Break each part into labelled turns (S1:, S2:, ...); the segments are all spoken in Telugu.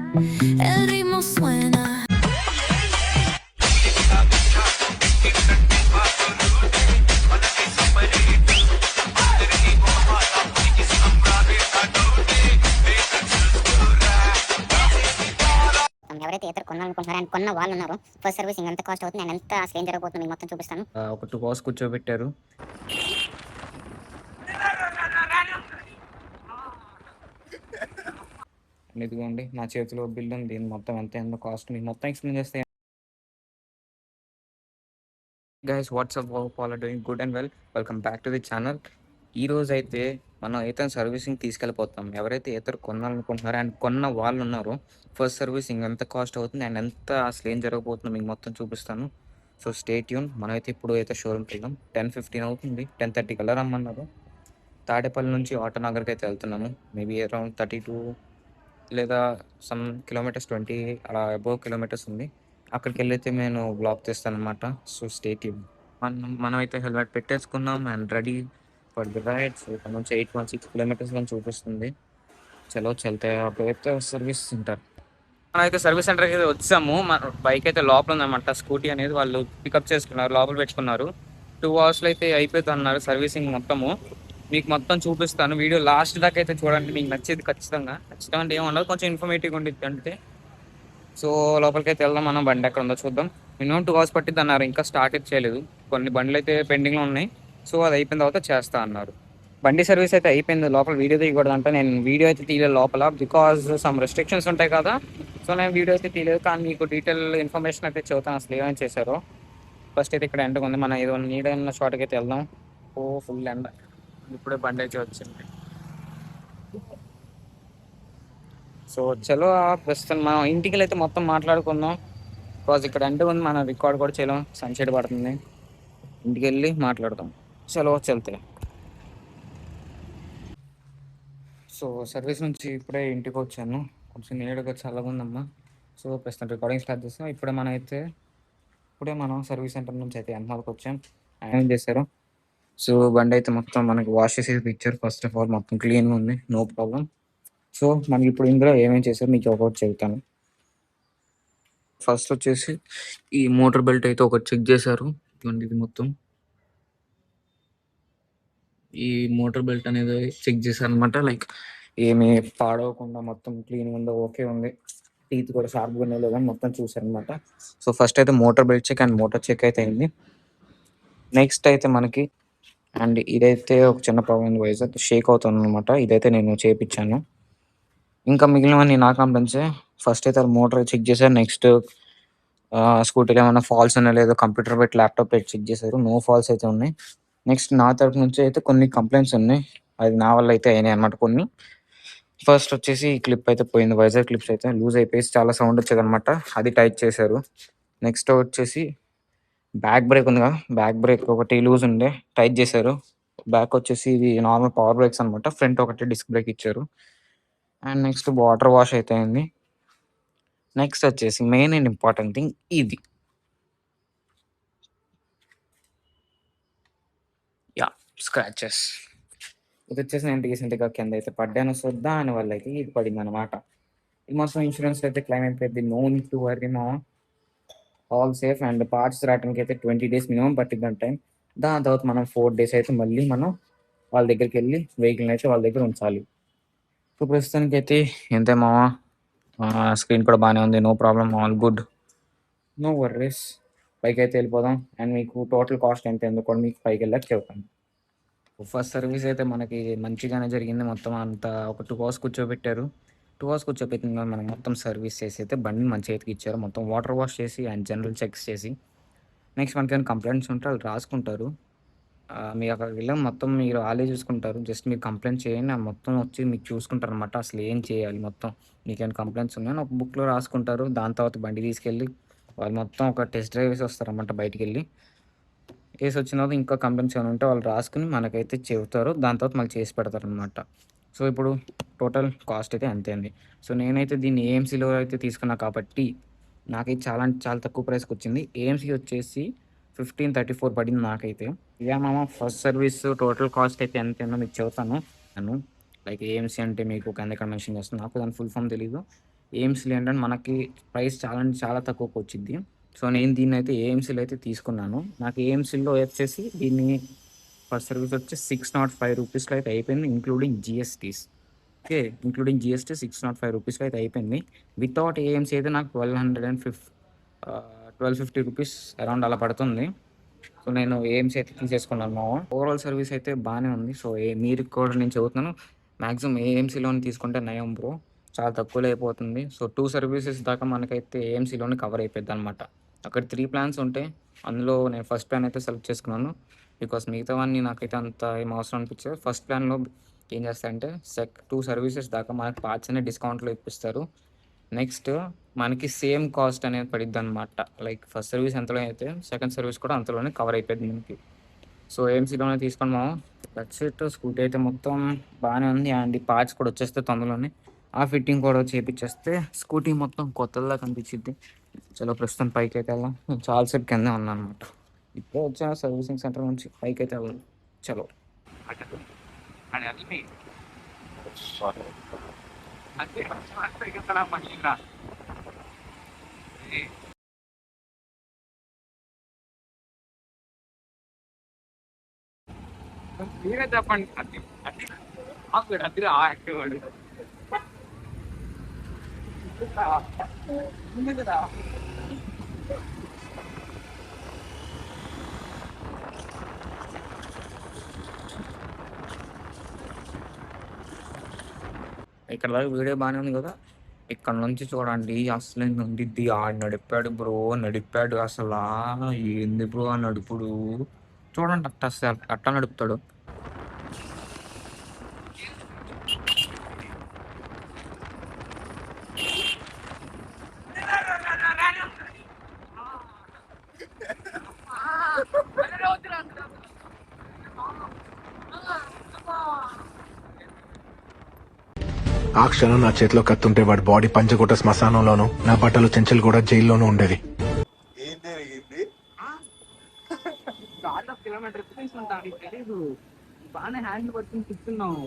S1: El ritmo suena.
S2: ఎవరైతే ఇతర కొనాలనుకుంటున్నారో అండ్ కొన్న వాళ్ళు ఉన్నారో ఫస్ట్ సర్వీసింగ్ ఎంత కాస్ట్ అవుతుంది అండ్ ఎంత అసలు ఏం జరగబోతుంది మీకు మొత్తం చూపిస్తాను.
S3: ఒక 2 అవర్స్ కూర్చోబెట్టారు. ఇదిగోండి నా చేతిలో బిల్ ఉంది. మొత్తం ఎంత అయిందో కాస్ట్ మీకు మొత్తం ఎక్స్ప్లెయిన్ చేస్తే. Guys what's up all are doing good and well. Welcome back to the channel. ఈ రోజు అయితే మనం ఏతర్ సర్వీసింగ్ తీసుకెళ్ళిపోతాం. ఎవరైతే ఏతర్ కొనాలనుకుంటున్నారో అండ్ కొన్న వాళ్ళు ఉన్నారో ఫస్ట్ సర్వీసింగ్ ఎంత కాస్ట్ అవుతుంది అండ్ ఎంత అసలు ఏం జరగబోతుందో మీకు మొత్తం చూపిస్తాను. So stay tune. మనమైతే ఇప్పుడు అయితే షోరూమ్కి వెళ్దాం. 10:15 అవుతుంది. 10:30 కల్లా రమ్మన్నారు. తాడేపల్లి నుంచి ఆటోనగర్కి అయితే వెళ్తున్నాము. మేబీ అరౌండ్ 32 లేదా సమ్ కిలోమీటర్స్ 20 అలా అబోవ్ కిలోమీటర్స్ ఉంది. అక్కడికి వెళ్ళైతే నేను బ్లాక్ చేస్తాను అనమాట. So stay tune. మనమైతే హెల్మెట్ పెట్టేసుకున్నాం and ready for the ride. So ఇక్కడ నుంచి 816 కిలోమీటర్స్ అని చూపిస్తుంది. చలో చల్తే అప్పుడైతే సర్వీస్ సెంటర్. మనమైతే సర్వీస్ సెంటర్కి అయితే వచ్చాము. మన బైక్ అయితే లోపల ఉందన్నమాట. స్కూటీ అనేది వాళ్ళు పికప్ చేసుకున్నారు, లోపల పెట్టుకున్నారు. 2 అవర్స్లో అయితే అయిపోతుంది అన్నారు సర్వీసింగ్ మొత్తము. మీకు మొత్తం చూపిస్తాను. వీడియో లాస్ట్ దాకా అయితే చూడండి. మీకు నచ్చేది ఖచ్చితంగా అంటే ఏమన్నా కొంచెం ఇన్ఫర్మేటివ్గా ఉండిద్ది అంటే. సో లోపలికి అయితే వెళ్దాం. మనం బండి ఎక్కడ ఉందో చూద్దాం. మినిమం 2 అవర్స్ పట్టిద్ది అన్నారు. ఇంకా స్టార్ట్ చేయలేదు. కొన్ని బండ్లు అయితే పెండింగ్లో ఉన్నాయి. సో అది అయిపోయిన తర్వాత చేస్తా అన్నారు. బండి సర్వీస్ అయితే అయిపోయింది. లోపల వీడియో తీయకూడదు అంటే నేను వీడియో అయితే తీయలేదు లోపల, బికాజ్ సమ్ రెస్ట్రిక్షన్స్ ఉంటాయి కదా. సో నేను వీడియో అయితే తీయలేదు. కానీ మీకు డీటెయిల్ ఇన్ఫర్మేషన్ అయితే చెబుతాను అసలు ఏమేమి చేశారో. ఫస్ట్ అయితే ఇక్కడ ఎండగా ఉంది. మనం ఏదో నీడన్న చోటకి అయితే వెళ్దాం. ఓ ఫుల్ ఎండ. ఇప్పుడే బండి అయితే వచ్చింది. సో చలో ప్రస్తుతం మనం ఇంటికి అయితే మొత్తం మాట్లాడుకుందాం. బికాజ్ ఇక్కడ ఎండ ఉంది, మనం రికార్డ్ కూడా చేయలేం. సన్సెట్ పడుతుంది. ఇంటికి వెళ్ళి మాట్లాడదాం. చలో చల్తే. సో సర్వీస్ నుంచి ఇప్పుడే ఇంటికి వచ్చాను. కొంచెం నీడగా చల్లగా ఉందమ్మా. సో ప్రస్తుతం రికార్డింగ్ స్టార్ట్ చేస్తాం. ఇప్పుడే మనం సర్వీస్ సెంటర్ నుంచి అయితే ఎంతవరకు వచ్చాం. ఆయన చేశారు. సో బండి అయితే మొత్తం మనకి వాష్ చేసి ఇచ్చారు. ఫస్ట్ ఆఫ్ ఆల్ మొత్తం క్లీన్గా ఉంది, నో ప్రాబ్లం. సో మనకి ఇప్పుడు ఇందులో ఏమేమి చేశారు మీకు ఒకటి చెబుతాను. ఫస్ట్ వచ్చేసి ఈ మోటార్ బెల్ట్ అయితే ఒకటి చెక్ చేశారు. ఇది మొత్తం ఈ మోటార్ బెల్ట్ అనేది చెక్ చేశారు అనమాట. లైక్ ఏమి పాడవకుండా మొత్తం క్లీన్ ఉందో, ఓకే ఉంది, టీత్ కూడా షార్ప్గా ఉన్నాయో లేదని మొత్తం చూసారు అనమాట. సో ఫస్ట్ అయితే motor belt check and motor check అయితే అయింది. నెక్స్ట్ అయితే మనకి అండ్ ఇదైతే ఒక చిన్న ప్రాబ్లం వైజ్ షేక్ అవుతుంది అనమాట. ఇదైతే నేను చేయించాను. ఇంకా మిగిలినవన్నీ నా కంప్లైంట్సే. ఫస్ట్ అయితే మోటార్ చెక్ చేశారు. నెక్స్ట్ స్కూటీలో ఏమైనా ఫాల్స్ ఉన్నాయో లేదో కంప్యూటర్ పెట్టి ల్యాప్టాప్ పెట్టి చెక్ చేశారు. నో ఫాల్స్ అయితే ఉన్నాయి. నెక్స్ట్ నా తరపు నుంచి అయితే కొన్ని కంప్లైంట్స్ ఉన్నాయి. అది నా వల్ల అయితే అయినాయి అనమాట కొన్ని. ఫస్ట్ వచ్చేసి ఈ క్లిప్ అయితే పోయింది. వైజాగ్ క్లిప్స్ అయితే లూజ్ అయిపోయి చాలా సౌండ్ వచ్చేది అనమాట. అది టైట్ చేశారు. నెక్స్ట్ వచ్చేసి బ్యాక్ బ్రేక్ ఉందిగా, బ్యాక్ బ్రేక్ ఒకటి లూజ్ ఉండే, టైట్ చేశారు. బ్యాక్ వచ్చేసి ఇది నార్మల్ పవర్ బ్రేక్స్ అనమాట. ఫ్రంట్ ఒకటి డిస్క్ బ్రేక్ ఇచ్చారు. అండ్ నెక్స్ట్ వాటర్ వాష్ అయితే అయింది. నెక్స్ట్ వచ్చేసి మెయిన్ అండ్ ఇంపార్టెంట్ థింగ్ ఇది. స్క్రాచెస్. ఇది వచ్చేసి నేను రీసెంట్గా కింద అయితే పడ్డాను. సో దాని వల్ల అయితే ఇది పడింది అనమాట. ఇది మొత్తం ఇన్సూరెన్స్ అయితే క్లెయిమ్ అయిపోయింది. No need to worry no, all safe. And parts రావడానికి అయితే 20 days మినిమం పట్టిద్దాం టైం. దాని తర్వాత మనం 4 days అయితే మళ్ళీ మనం వాళ్ళ దగ్గరికి వెళ్ళి వెహికల్ని అయితే వాళ్ళ దగ్గర ఉంచాలి. సో ప్రస్తుతానికి అయితే ఎంతే మావా, స్క్రీన్ కూడా బాగానే ఉంది, no problem, all good, no worries. పైకి అయితే వెళ్ళిపోదాం. అండ్ మీకు టోటల్ కాస్ట్ ఎంత ఎందుకు కూడా మీకు పైకి వెళ్ళాక చెప్తాను. ఫస్ట్ సర్వీస్ అయితే మనకి మంచిగానే జరిగింది. మొత్తం అంతా ఒక 2 అవర్స్ కూర్చోబెట్టారు. 2 అవర్స్ కూర్చోబెట్టిన మనం మొత్తం సర్వీస్ చేసి అయితే బండి మన చేతికి ఇచ్చారు. మొత్తం వాటర్ వాష్ చేసి అండ్ జనరల్ చెక్స్ చేసి. నెక్స్ట్ మనకి ఏమైనా కంప్లైంట్స్ ఉంటే వాళ్ళు రాసుకుంటారు. మీరు అక్కడికి వెళ్ళాం మొత్తం మీరు వాళ్ళే చూసుకుంటారు. జస్ట్ మీరు కంప్లైంట్ చేయండి, మొత్తం వచ్చి మీకు చూసుకుంటారు అనమాట. అసలు ఏం చేయాలి మొత్తం మీకు ఏమైనా కంప్లైంట్స్ ఉన్నాయని ఒక బుక్లో రాసుకుంటారు. దాని తర్వాత బండి తీసుకెళ్ళి వాళ్ళు మొత్తం ఒక టెస్ట్ డ్రైవ్ వేసి వస్తారన్నమాట. బయటికి వెళ్ళి వేసి వచ్చిన తర్వాత ఇంకా కంప్లైంట్స్ ఏమైనా ఉంటే వాళ్ళు రాసుకుని మనకైతే చెబుతారు. దాని తర్వాత మళ్ళీ చేసి పెడతారు అనమాట. సో ఇప్పుడు టోటల్ కాస్ట్ అయితే అంతే అండి. సో నేనైతే దీన్ని ఏఎంసీలో అయితే తీసుకున్నా కాబట్టి నాకైతే చాలా అంటే చాలా తక్కువ ప్రైస్కి వచ్చింది. ఏఎంసీ వచ్చేసి 1534 పడింది నాకైతే. ఇక మామ ఫస్ట్ సర్వీస్ టోటల్ కాస్ట్ అయితే ఎంత ఉందో మీకు చెబుతాను. లైక్ ఏఎంసీ అంటే మీకు కింద ఇక్కడ మెన్షన్ చేస్తాను. నాకు దాని ఫుల్ ఫామ్ తెలీదు. ఏఎంసీలో ఏంటంటే మనకి ప్రైస్ చాలా అంటే చాలా తక్కువకి వచ్చింది. సో, నేను దీన్నైతే ఏఎంసీలో అయితే తీసుకున్నాను. నాకు ఏఎంసీలో వచ్చేసి దీన్ని ఫస్ట్ సర్వీస్ వచ్చి ₹605 అయితే అయిపోయింది. ఇంక్లూడింగ్ జీఎస్టీస్. ఓకే. ఇంక్లూడింగ్ జీఎస్టీ ₹605 అయితే అయిపోయింది. వితౌట్ ఏఎంసీ అయితే నాకు 1250 రూపీస్ అరౌండ్ అలా పడుతుంది. సో, నేను ఏఎంసీ అయితే తీసేసుకున్నాను మామ. ఓవరాల్ సర్వీస్ అయితే బానే ఉంది. సో, మీరు కూడా నేను చెబుతున్నాను. మాక్సిమం ఏఎంసీలోనే తీసుకుంటే నయం బ్రో. చాలా తక్కువలో అయిపోతుంది. సో, 2 సర్వీసెస్ దాకా మనకైతే ఏఎంసీలోనే కవర్ అయిపోద్దనమాట. అక్కడ 3 ప్లాన్స్ ఉంటాయి. అందులో నేను ఫస్ట్ ప్లాన్ అయితే సెలెక్ట్ చేసుకున్నాను. బికాస్ మిగతావన్నీ నాకైతే అంత ఏం అవసరం అనిపించలేదు. ఫస్ట్ ప్లాన్‌లో ఏం చేస్తారంటే 2 సర్వీసెస్ దాకా మనకి పార్ట్స్ అన్ని డిస్కౌంట్‌లో ఇప్పిస్తారు. నెక్స్ట్ మనకి సేమ్ కాస్ట్ అనేది పడిద్దనమాట. లైక్ ఫస్ట్ సర్వీస్ ఎంతలో అయితే సెకండ్ సర్వీస్ కూడా అంతలోనే కవర్ అయిపోద్ది మనకి. సో, ఏఎంసీలోనే తీసుకోండి మామ. That's it. స్కూటీ అయితే మొత్తం బానే ఉంది. అండ్ ఈ పార్ట్స్ కూడా వచ్చేస్తాయి తొందరలోనే. ఆ ఫిట్టింగ్ కూడా చేపిచ్చేస్తే స్కూటీ మొత్తం కొత్తలా కనిపించిద్ది. చలో ప్రస్తుతం పైకైతే వెళ్దాం. నేను చాలా సేపు కిందే ఉన్నాననమాట. ఇప్పుడే వచ్చా సర్వీసింగ్ సెంటర్ నుంచి పైకైతే వెళ్దాం. చలో. మీరే చెప్పండి. అదిరా యాక్టివ్ వాడు. ఇక్కడ దాకా వీడియో బానే ఉంది కదా! ఇక్కడ నుంచి చూడండి అసలు ఉండిద్ది. ఆడు నడిపాడు బ్రో. నడిపాడు అసలా ఏంది బ్రో ఆ నడుపుడు. చూడండి అట్టా నడుపుతాడు.
S4: ఆ క్షణం నా చేతిలో కత్తుంటే వాడి బాడీ పంచకోట శ్మశానంలోను, నా బట్టలు చెంచల్ కూడా జైల్లోనూ ఉండేవి.
S5: ఏం జరిగింది?
S3: కిలోమీటర్ తెలీదు. బాగానే హ్యాండిల్ పట్టుకుని కూర్చున్నావు.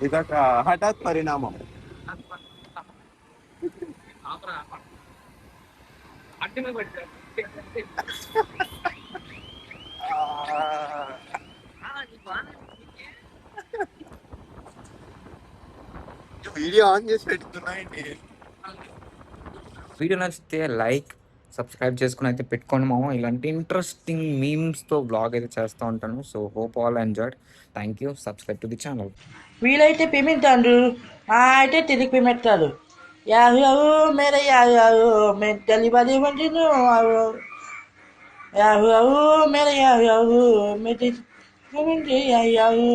S5: ఇదొక హఠాత్ పరిణామం. వీడియో ఆన్ చేసి పెట్టుకున్నాయండి.
S3: వీడియో నచ్చితే లైక్ సబ్స్క్రైబ్ చేసుకుని అయితే పెట్టుకోండి మామ. ఇలాంటి ఇంట్రెస్టింగ్ మీమ్స్తో బ్లాగ్ అయితే చేస్తూ ఉంటాను. So hope all enjoyed. Thank you. Subscribe to the channel.
S6: వీలైతే పేమెంటాడు అయితే తిరిగి పేమెంట్ కాదు యాహూ యాహూ మేర యాహూ యాహూ మెంటలి బడి వండిను యాహూ యాహూ మేర యాహూ యాహూ మెది యాహూ యాహూ